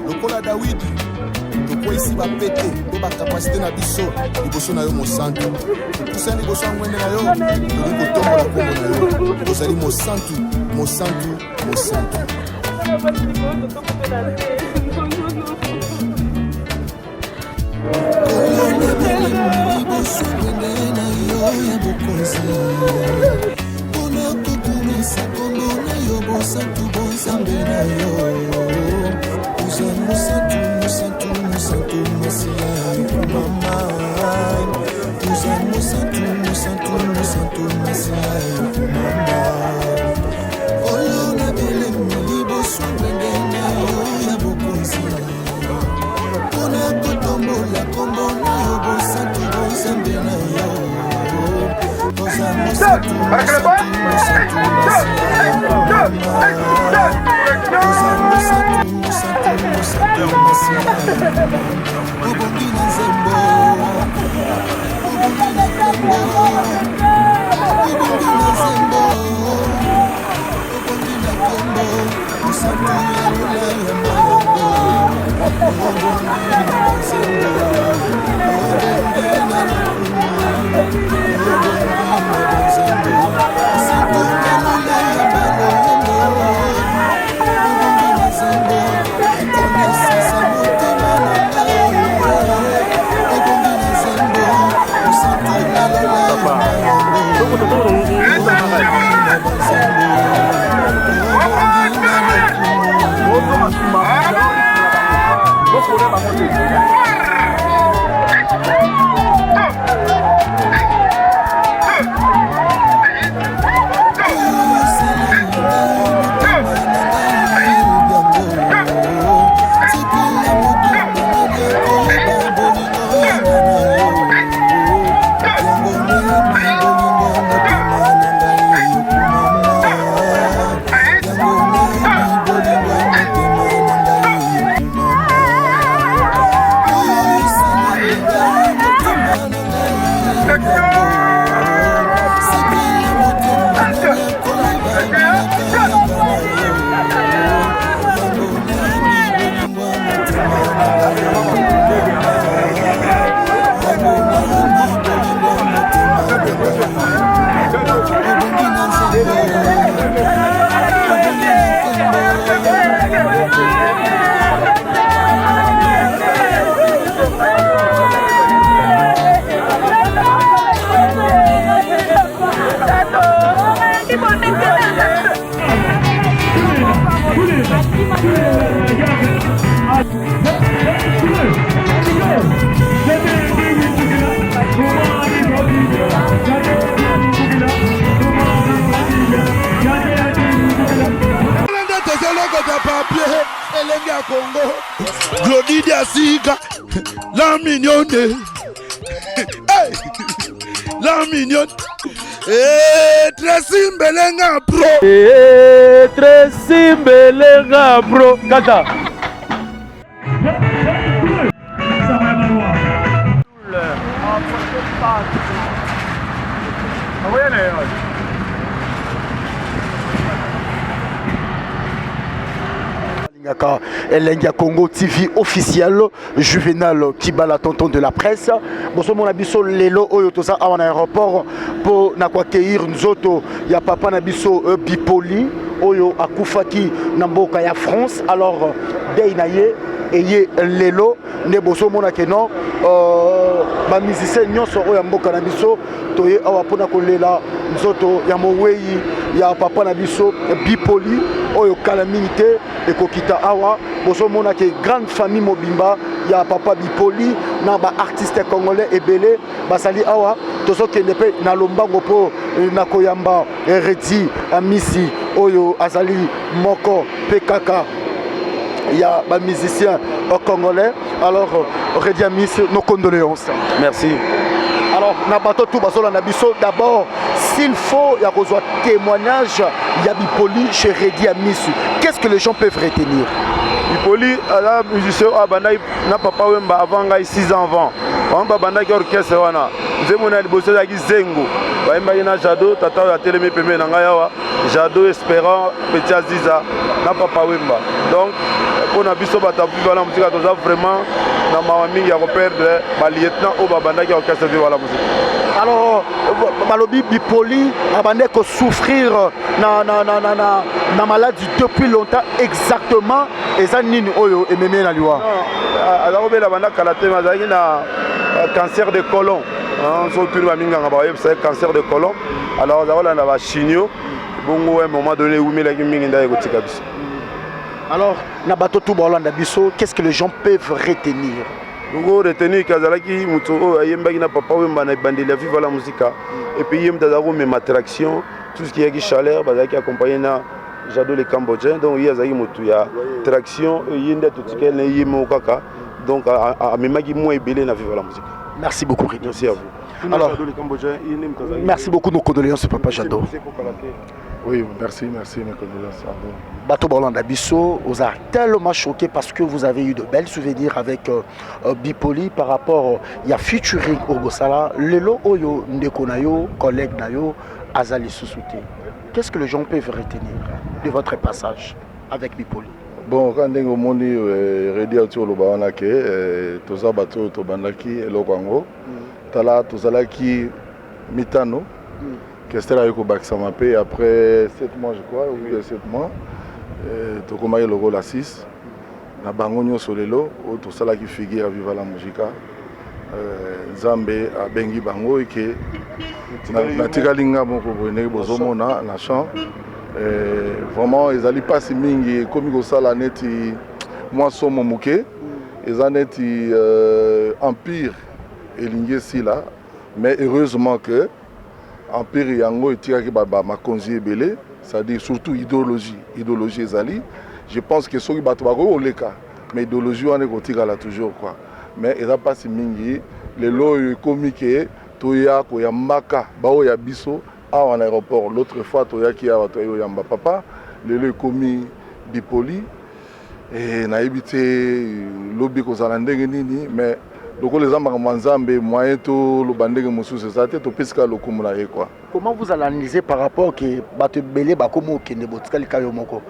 Lokola David, toko ici va péter, to ba capacité na biso, liboso na yo mosantu. Kusani liboso ngwende na yo, to ko tombola kombo na yo. Tozali mosantu, mosantu, mosantu. Glodidia Sika, la mignonne, hey, la mignonne, Tracy Mbelenga bro, Tracy Mbelenga bro, kata. Elengia Congo TV officiel Juvenal Kibala tonton de la presse. Bonsoir mon abisso lelo oyo toza à l'aéroport pour n'accueillir nzoto ya papa nabiso Bipoli oyo akufaki na mboka ya France. Alors dei na ye eye lelo ne boso mona keno ba musicien nyonso oyo mboka na biso toye awa pona kolela nzoto ya mowei ya papa na biso Bipoli oyo calamité ekokita awa boso mona ke grande famille mobimba ya papa Bipoli na ba artiste congolais ebele basali awa tozo kende pe na lombango po na koyamba Redi Amisi oyo azali moko pekaka ya ba musicien congolais. Alors Redi Amisi, nos condoléances. Merci. Alors nabato tout basola na biso d'abord s'il faut y a besoin témoignage ya Bipoli chez Redi Amisi. Qu'est-ce que les gens peuvent retenir? Bipoli ala musicien abandai na papa wemba avant ngai 6 ans avant. On ba bandaki orchestre wana. Nzemona liboso ya Zengo. bayembaki na Jado tata oyo atelemi pembeni na ngai awa Jado Espérant Petit Aziza na Papa Wemba. Donc mpona biso bato ya Viva la Musique toza vraiment na mawa mingi ya koperdre balieutenant oyo babandaki ya orchestre Viva la Musique. Alors balobi Bipoli abandé ko souffrir na maladie depuis longtemps exactement eza nini oyo ememi na liwa. Azakobela banda kala te azalaki na cancer de colon. So tuni baminganga bayebisa cancer de colon. Alors azakolanda bachinio bongo à un moment donné umelaki mingi nda ekotika biso. Alors na bato tout bolanda biso, qu'est-ce que les gens peuvent retenir? Ngo retenir kazalaki muto oyo ayembaki na Papa Wemba na bandeli ya Viva la Musique et puis yem tazako même attraction tout ce qui est chaleur bazaki accompagné na Jado le Cambodgien, donc il y a une traction, il y a une kaka, donc à memaki moins belé na Viva la Musique. Merci beaucoup. Merci à vous. Alors, merci beaucoup nos condoléances Papa Jado. Oui, merci mes condoléances à vous. Bato Bolanda Bisso, vous a tellement choqué parce que vous avez eu de belles souvenirs avec Bipoli par rapport à featuring au Bossala, Lelo Oyo Ndekonayo, collègue Nayo, Azali Sousouté. Qu'est-ce que les gens peuvent retenir de votre passage avec Bipoli? Bon, quand on m'a dit que tu es toza bato to bandaki elokango tala tozalaki mitano kestera yoko bakisama pe après 7 mois je crois ou 7 mois tokomaki logo la 6 na bango nyonso lelo o tosalaki figure Viva la Musique Nzambe abengi bango eke natikali nga moko boye ndenge bozomona na champ vraiment ezali pasi mingi ekomi kosala neti mwa somo moke eza neti empire elingi esila mais heureusement que empire yango etikaki bamakonzi ebele c'est-à-dire surtout idéologie ezali je pense que soki bato bakoki koleka mais idéologie wana ekotikala toujours quoi mais eza pasi mingi lelo oyo ekomi ke toya koyambaka baoyo ya biso awa na aéroport l'autre fois toyaki awa toyamba papa lelo ekomi Bipoli et nayebi te lobi kozala ndenge nini mais lokola ezambaka Nzambe moyen to loba ndenge mosusu eza te topesika lokumu na ye quoi. Comment vous analysez par rapport que bato belé bakomo okende botikali kayo moko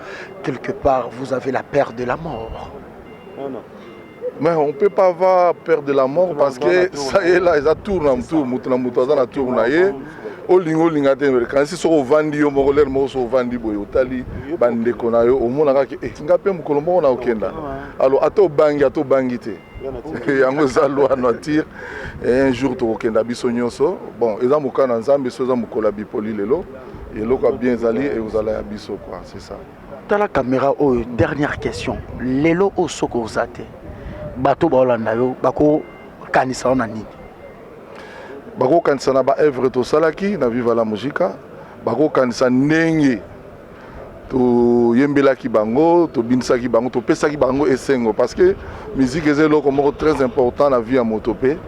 quelque part vous avez la peur de la mort? Non. Mais on ne peut pas avoir peur de la mort parce que ça y est là, ils ont tourné en tour, ils ont tourné. Olinga te quand si so vandi yo moko ler mo so vandi boyo tali bande konayo o mona ka ngape mukolo mo na okenda alors ato bangi te yango za loi notir un jour to okenda biso nyonso bon eza mukana Nzambe so za mukola Bipoli lelo eloko bien zali et vous allez à biso quoi c'est ça. Dans la caméra dernière question lelo o soko ozate bato baolanda yo bako kanisa na nini? Bako kanisa na ba œuvre to salaki na Viva la Musique bako kanisa ndenge to yembelaki bango to binsaki bango to pesaki bango esengo parce que musique est eloko moko très important na vie ya motope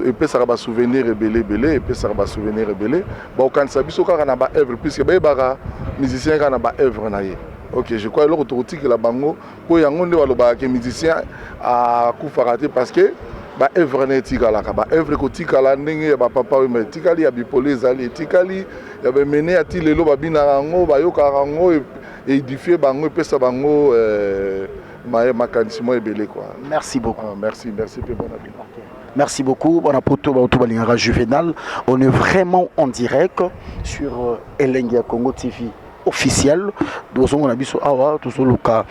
epesaka ba souvenir ebele epesaka ba souvenir ebele bako kanisa biso kaka na ba œuvre puisque bayebaka musicien kaka na ba œuvre na ye. Ok, je crois que tu la bango pour yango nde balobaka ke musicien a kufaka te parce que ba œuvre na etikalaka ba œuvre kotikala ndenge ya bapapa oyo etikali ya Bipoli ezali etikali ya bamene ya ti lelo babinaka yango bayokaka yango édifie bango epesa bango makanisi mo ebele quoi. Merci beaucoup. Merci pe bon appétit. Merci beaucoup. Bon appétit Juvénal. On est vraiment en direct sur Elengia Congo TV officiel. On a biso awa tozoluka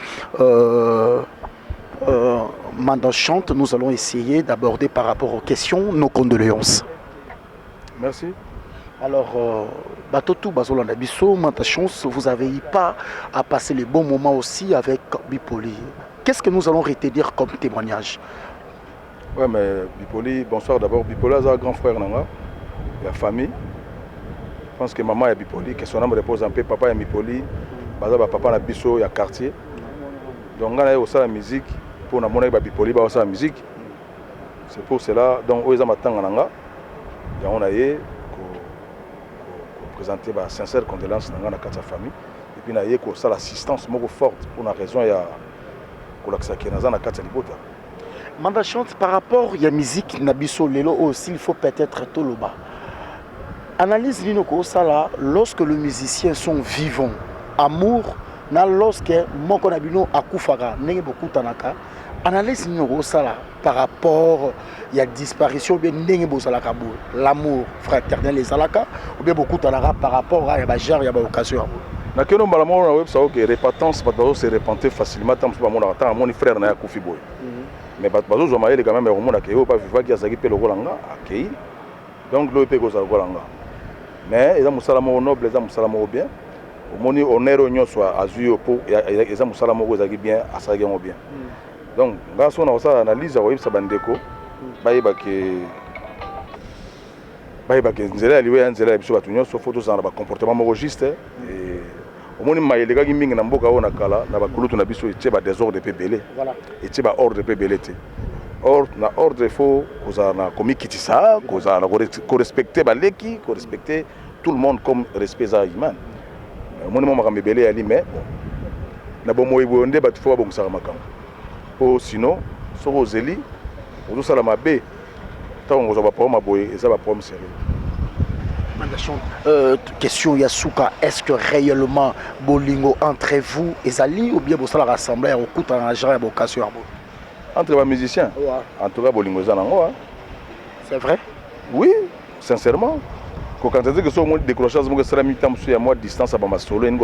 Mandat chante, nous allons essayer d'aborder par rapport aux questions nos condoléances. Merci. Alors, Batotou Bazolanda Bisso, Mandat chance, vous n'avez pas à passer les bons moments aussi avec Bipoli. Qu'est-ce que nous allons retenir comme témoignage? Ouais, mais Bipoli, bonsoir d'abord. Bipoli est un grand frère, la famille. Je pense que maman est Bipoli, que son âme repose en paix. Papa est Bipoli, papa est Bisso, il y a quartier. Donc, on a aussi la musique. Pour na mona ba Bipoli ba sa musique c'est pour cela donc oza matanga nanga ya on a yé ko présenter ba sincère condoléances nanga na kata famille et puis na yé ko ça l'assistance moko forte pour la raison ya ko laksa ki na kata libota. Mandat chante par rapport ya musique na biso lelo aussi il faut peut-être toloba Analyse Nino Kosala lorsque les musiciens sont vivants. Amour, lorsque mon konabino akufara, n'est beaucoup tanaka. Analyse Nino Kosala par rapport il y a disparition bien n'est bozalaka l'amour fraternel les alaka ou bien beaucoup tanaka par rapport à la genre il y a occasion. Na keno malamu na web ça que répentance bato se repentir facilement tant pas mon attend mon frère na akufi boy. Mais bato zo maele quand même au monde que pas vivre qui azaki pe lokolanga akei. Donc lo pe ko za lokolanga. Mais ils ont musalama noble, ils ont musalama bien. Au moni honneur onyo soit azuyo po ils ont musalama ko zaki bien asagi mo bien. Donc grâce on a ça analyse wa ibsa bandeko bayiba ke nzela aliwe nzela biso batunyo so photo za na ba comportement mo juste et au moni mayele ka mingi na mboka ona kala na ba kulutu na biso et ba désordre de pebele. Voilà. Et ba ordre de pebele te. Or na ordre faut koza na komi kitisa koza na ko respecter baleki ko respecter tout le monde comme respect za iman moni mo makambe belé ali mais na bo moyi bonde ba faut ba ngusaka makambo po sinon soko zeli ozo sala mabe tango zo ba problème boye eza ba problème sérieux. Question Yasuka, est-ce que réellement bolingo entre vous et Zali ou bien vous allez rassembler au coup en agent et occasion entre les musiciens, ouais. En tout cas, bolingo zanango. C'est vrai? Oui, sincèrement. Quand on dit que ce décrochage, c'est sera mis à moi distance à ma solo, une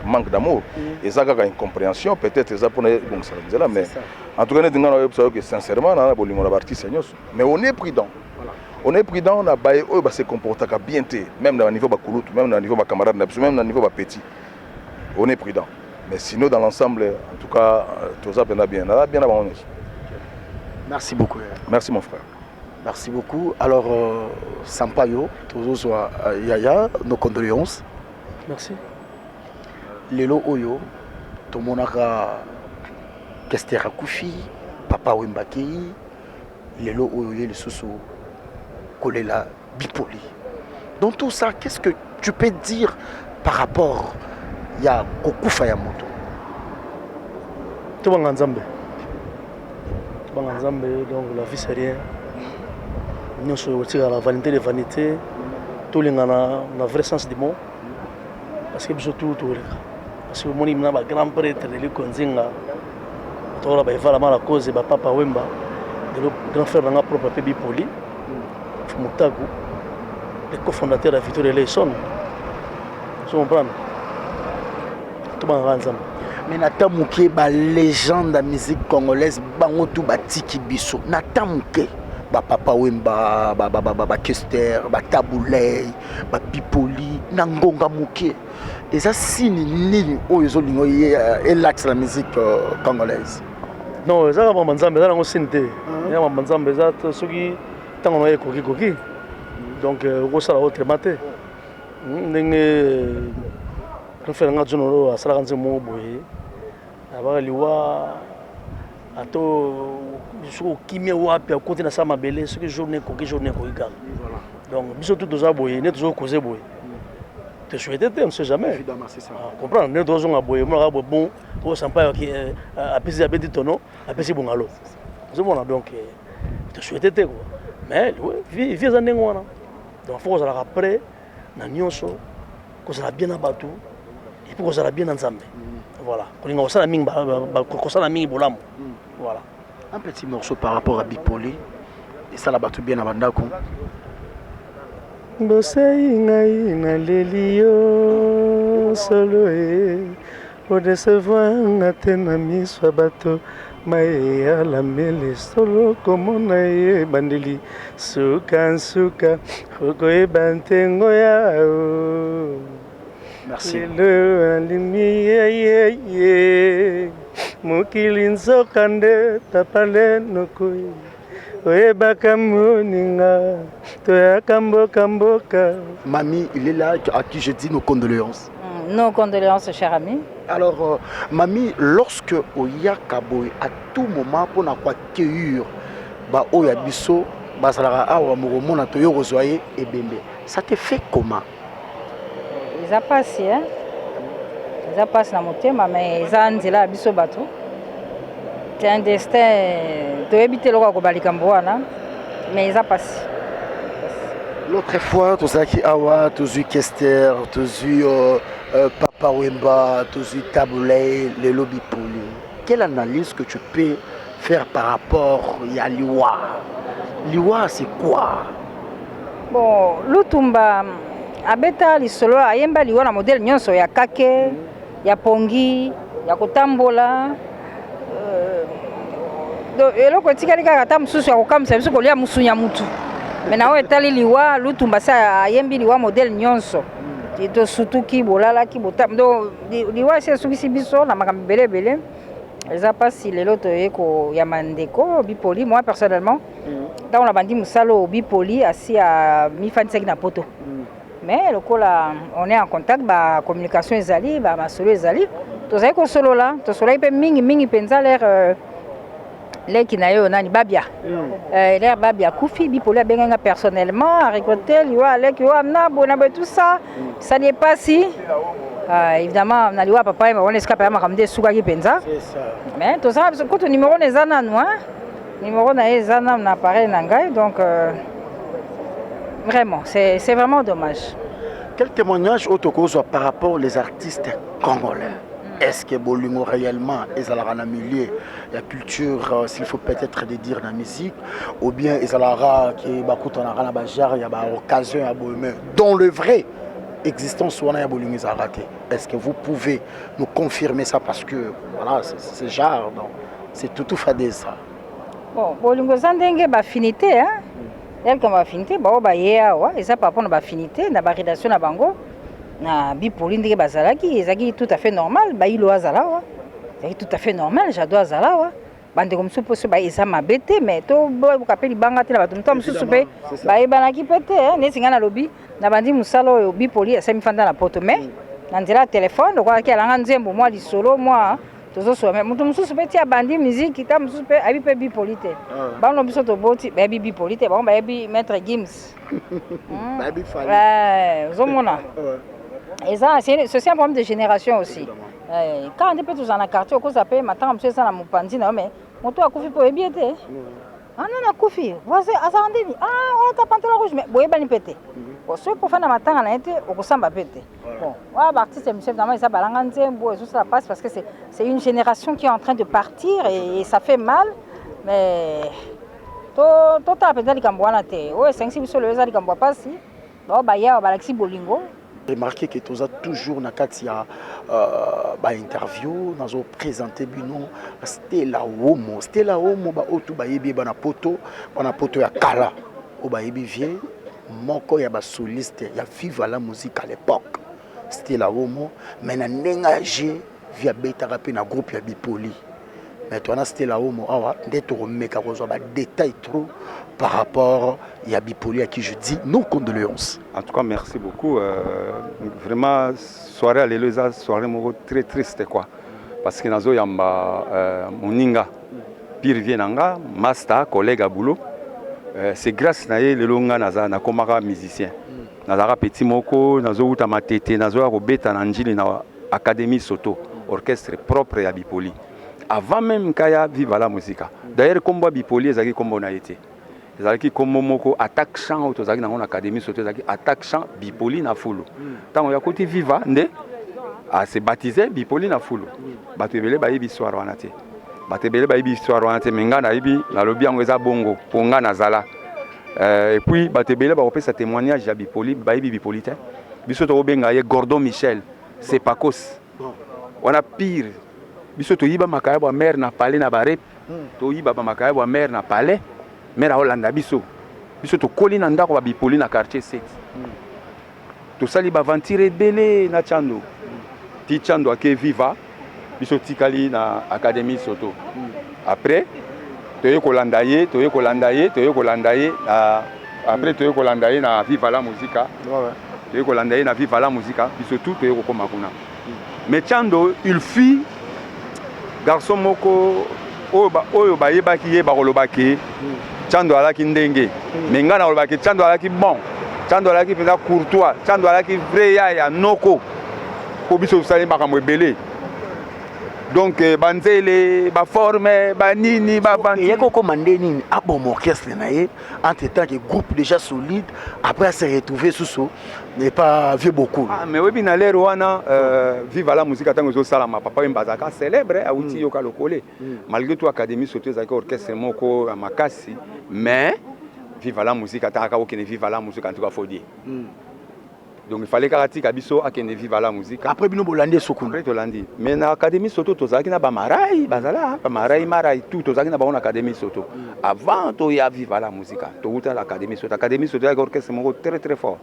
manque d'amour. Et ça, il y a une compréhension, peut-être ça pour nous, bon, ça là, mais en tout cas, nous savons que sincèrement, on a bolingo la partie seigneur. Mais on est prudent. On est prudent, on a baillé, on va se comporter bien, même dans le niveau de Koulout, même dans le niveau de camarade, même dans le niveau de petit. On est prudent. Mais sinon, dans l'ensemble, en tout cas, tout ça bien, bien avant. Merci beaucoup. Merci mon frère. Merci beaucoup. Alors, Sampaio, toujours Yaya, nos condoléances. Merci. Lelo Oyo, tout le monde a Kestera Koufi, Papa Wembaki, Lelo Oyo, le Soso, Kolela, Bipoli. Dans tout ça, qu'est-ce que tu peux dire par rapport à Kokufa Yamoto? Tout le monde ensemble. Donc la vie c'est rien. Nous sommes la vanité des vanités. Tout le monde a un vrai sens du mot. Parce que je tout. Parce que mon grand prêtre de l'Ikonzinga, il va faire la cause de Papa Wemba, de le grand frère de notre propre Pébi Poli, Fumutagu, le cofondateur de la Victoire de l'Esson. Vous comprenez? Tout le monde ensemble. Mais Natamuke, la légende de la musique congolaise, Bangotou Batiki Bisso, Natamuke, Papa Wemba, Kester, Taboulay, Pipoli, Nangonga Mouke. Et ça, c'est une ligne où ils ont l'axe de la musique congolaise. Non, ça va Manzambe, ça va Sinte. Il y a Manzambe, ça ceux qui tant on Koki. Donc, on s'est autre maté. On fait un journal à Salaganze Moboye. Avant liwa ato biso kimia wapi a côté na sama belé ce que journée ko journée ko igal. Donc biso tout doza boye ne toujours causer boye. Te souhaiter on sait jamais. Évidemment c'est ça. Comprendre ne dozo nga boye mo ga bon o sampa qui a pesi a petit tono a pesi bongalo. Je vois donc te souhaiter quoi. Mais vie za ndengo wana. Donc faut ça après na nyonso ko ça bien abatu et pour ça bien ensemble. Voilà. Voilà. Un petit morceau par rapport à Bipoli. Et ça la battu bien à Bandako. Bosei ngai na lelio solo e o décevoir na tena miso bato mai ala mele solo como na e bandeli suka hoko e bantengo ya o. Merci. Mukilinzo kande tapale nokoi oebaka moninga toyakamboka. Mamie, il est là à qui je dis nos condoléances. Nos condoléances, cher ami. Alors, Mamie, lorsque Oyakaboy, à tout moment, pour accueillir Oyabiso, ça te fait comment? Ils ont passé, hein? Ils ont passé dans mon thème, mais ils ont dit là, biso bateau. C'est un destin de éviter le roi Balikamboana, mais ils ont passé. L'autre fois, tu as dit Awa, tu as vu Kester, tu as vu Papa Wemba, tu as vu Taboulay, les lobby poli. Quelle analyse que tu peux faire par rapport à Liwa? Liwa, c'est quoi? Bon, Lutumba, Abeta, Lisolo, Ayemba, Liwa, la modèle Nyonso, ya Kake, ya Pongi, ya Kotambola. Eloko tikali kaka ta mususu ya kokamisa biso kolia musunya mutu. Maintenant etali liwa Lutumba sa ayembi liwa modèle nyonso. To sutuki bolala ki botam do liwa se sukisi biso na makambo belebele. Eza pasi lelo to yeko ya mandeko bipoli moi personnellement. Dans on a bandi musalo bipoli asi à mi fan na poto. Mais lokola on est en contact ba communication ezali ba masolo ezali. To zai ko solo la, to solo ipe mingi penza l'air qui n'a eu nani babia l'air babia koufi bipoli benga personnellement a récolté liwa avec yo amna bona tout ça ça n'est pas si évidemment na liwa papa on escape à makamde suka ki penza c'est ça mais tout ça parce que numéro les ana no numéro na ezana na appareil na ngai donc vraiment c'est vraiment dommage. Quel témoignage autocoso par rapport aux artistes congolais? Est-ce que Bolingo réellement est à la milieu la culture, s'il faut peut-être de dire la musique, ou bien est à la qui bakut on a la bajar, il y a occasion à Bolingo, dont le vrai existence soit à Bolingo est raté. Est-ce que vous pouvez nous confirmer ça parce que voilà c'est genre c'est tout fadé ça. Bon Bolingo zandenge ba finité hein. Elle comme ba finité ba yea wa et ça par rapport à ba finité na ba rédaction na bango. Na bipoli ndenge bazalaki ezaki tout à fait normal ba ilo azala wa c'est tout à fait normal j'adore azala wa bande comme ça poso ba eza mabete mais to bo kapeli banga te na bato mto mususu pe ba ebanaki pete ne singa na lobi na bandi musalo bipoli asami fanda na poto mais na nzela téléphone kwa ki alanga nzembo moi lisolo moi tozo so mais mutu mususu pe ti abandi musique ta mususu pe abi pe bipoli te ba no biso to boti ba bipoli te ba ba bi maître Gims ba bi fali zomona. Et ça, c'est un problème de génération aussi. Quand on est tous dans la quartier, on s'appelle maintenant, monsieur, ça, mon pandi, non, mais mon toit a couffé pour bien. Ah non, on a couffé. Voici, ah, ça, on a pantalon rouge, mais vous avez pété. Bon, ce pour faire matin, on a été, on s'en va péter. Bon, ouais, l'artiste, monsieur, finalement, il s'appelle Langanze, bon, tout ça passe parce que c'est une génération qui est en train de partir et ça fait mal, mais. Tout à fait, il y a des gens qui sont sur le réseau, qui ne pas si. Bon, il y a des Bolingo. Remarquez que tu as toujours na katia interview nazo présenter bino Stella Omo ba otu ba yebi ba na poto ya kala o ba yebi vie moko ya ba soliste ya Viva la musique à l'époque Stella Omo mais na nengagé via beta rapé na groupe ya Bipoli mais toi na Stella Omo awa ndeto remeka ko zo ba détail trop par rapport à Bipoli à qui je dis nos condoléances. En tout cas, merci beaucoup. Vraiment, soirée à l'Eleza, soirée très triste quoi. Parce que nazo yamba moninga, pire vienanga, master, collègue à boulot. C'est grâce à le longa naza na komara musicien. Nazara petit moko, nazo uta matete, nazo robeta nanjili na académie Soto, orchestre propre à Bipoli. Avant même kaya Viva la musique. D'ailleurs, comme Bipoli, ezaki comme on a été. Ezalaki comme moko attaque chant autozaki na académie sauté ezalaki attaque chant Bipoli na fulu. Tant ya côté Viva nde a se baptisé Bipoli na fulu. Batebele ba yibi soir wana te. Batebele ba yibi soir wana te menga na yibi na lobi yango eza bongo ponga na zala. Et puis batebele ba opesa témoignage ya Bipoli ba yibi Bipoli te. Biso to benga ye Gordon Michel, c'est Pacos. On a pire. Biso to yiba makaya ba mère na palais na barep. To yiba ba makaya ba mère na palais. Mais à Hollande, biso to koli na ndako ba Bipoli na quartier 7. To sali ba ventire belé na Chando. Ti Chando ake Viva, biso tikali na académie Soto. Après toye kolandaye après toye kolandaye na Viva la musique. Toye kolandaye na Viva la musique, biso tout toye kokoma kuna. Mais Chando, il fut garçon moko oyo ba yebaki ye ba kolobaki. Chando alaki ndenge menga na olobaki Chando alaki bon Chando alaki peza courtois Chando alaki vrai ya noko ko biso usali makambo ebele donc banzele baforme banini il y a beaucoup mandeni à bon orchestre entre temps que groupe déjà solide après se retrouver sous n'est pas vu beaucoup mais oui na lero wana viva la musique tango zo sala ma papa mbazaka célèbre a outi yoka lokole malgré tout académie sauter za orchestre moko makasi mais viva la musique ataka okene viva la musique en tout cas faut dire. Donc il fallait que biso akene viva la musique. Après bino bolande sokuna. Après tolandi. Mais na académie soto tozaki na ba marai, bazala, ba marai marai tout tozaki na ba académie soto. Avant to ya viva la musique. To uta l'académie soto. Académie soto ya orchestre moko très très fort.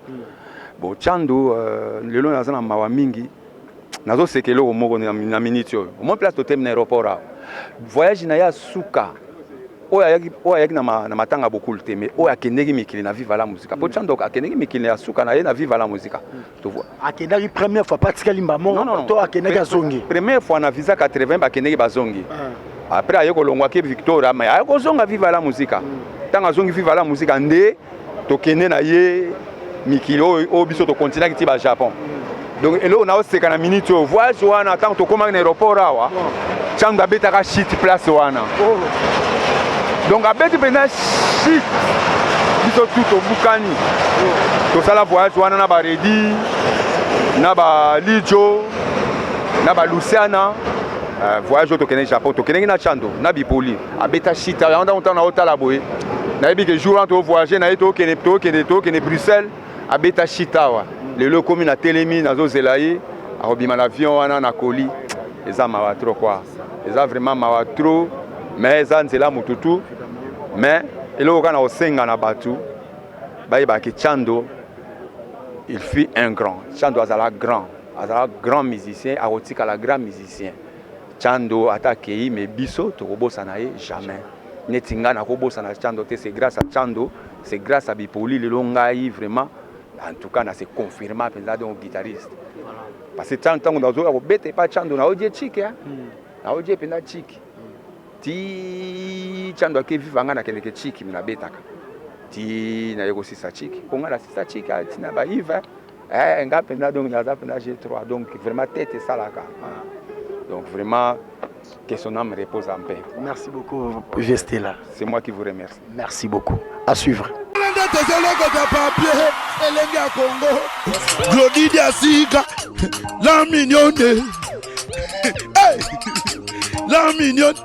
Bon chando lelo na zana mawa mingi. Nazo sekelo moko na minute yo. Au moins place to tem na aéroport. Voyage na ya suka. Oya yaki na matanga beaucoup le mais oya kenegi mikili na viva la musique po chando akenegi mikili ya suka na ye na viva la musique tu vois akenegi première fois patika limba mongo to akenegi azongi première fois na visa 80 ba kenegi bazongi après ayeko longwa ke Victoria mais ayeko zonga viva la musique tanga zongi viva la musique nde to kene na ye mikili o biso to continent ki ti ba Japon donc elo na oseka na minute o voyage wana tant to koma na aéroport awa chando abetaka shit place wana donc abeti pena shit biso tout au bukani to sala voyage wana na ba Redi na ba Lijo na ba Luciana voyage to kene Japon to kene na chando na bipoli abeta shit on na hôtel boye na yebi que jour to voyager na to kene Bruxelles abeta shit awa lelo komi na telemi na zo zelaye arobima l'avion wana na koli eza mawa trop quoi eza vraiment mawa trop mais eza nzela mututu mais eloko kana osenga na batu bayeba ke chando il fut un grand chando azala grand musicien arotika la grand musicien chando atakei mais biso tokobosa na ye jamais netinga na kobosa na chando te c'est grâce à chando c'est grâce à bipoli lelo ngai vraiment en tout cas na se confirma penza donc guitariste parce que tant on dozo bete pas chando na odie chiki na odie pena chiki ti chando ke vivanga na keleke chiki mina betaka ti na yeko sisa chiki konga na sisa chiki tina ba iva ngape na donc na za pena G3 donc vraiment tête salaka donc vraiment que son âme repose en paix. Merci beaucoup Vestela. C'est moi qui vous remercie. Merci beaucoup. À suivre. La mignonne. La mignonne.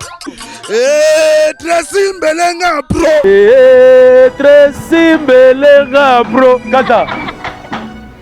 Tracy Mbelenga Pro. Tracy Mbelenga Pro. Kata.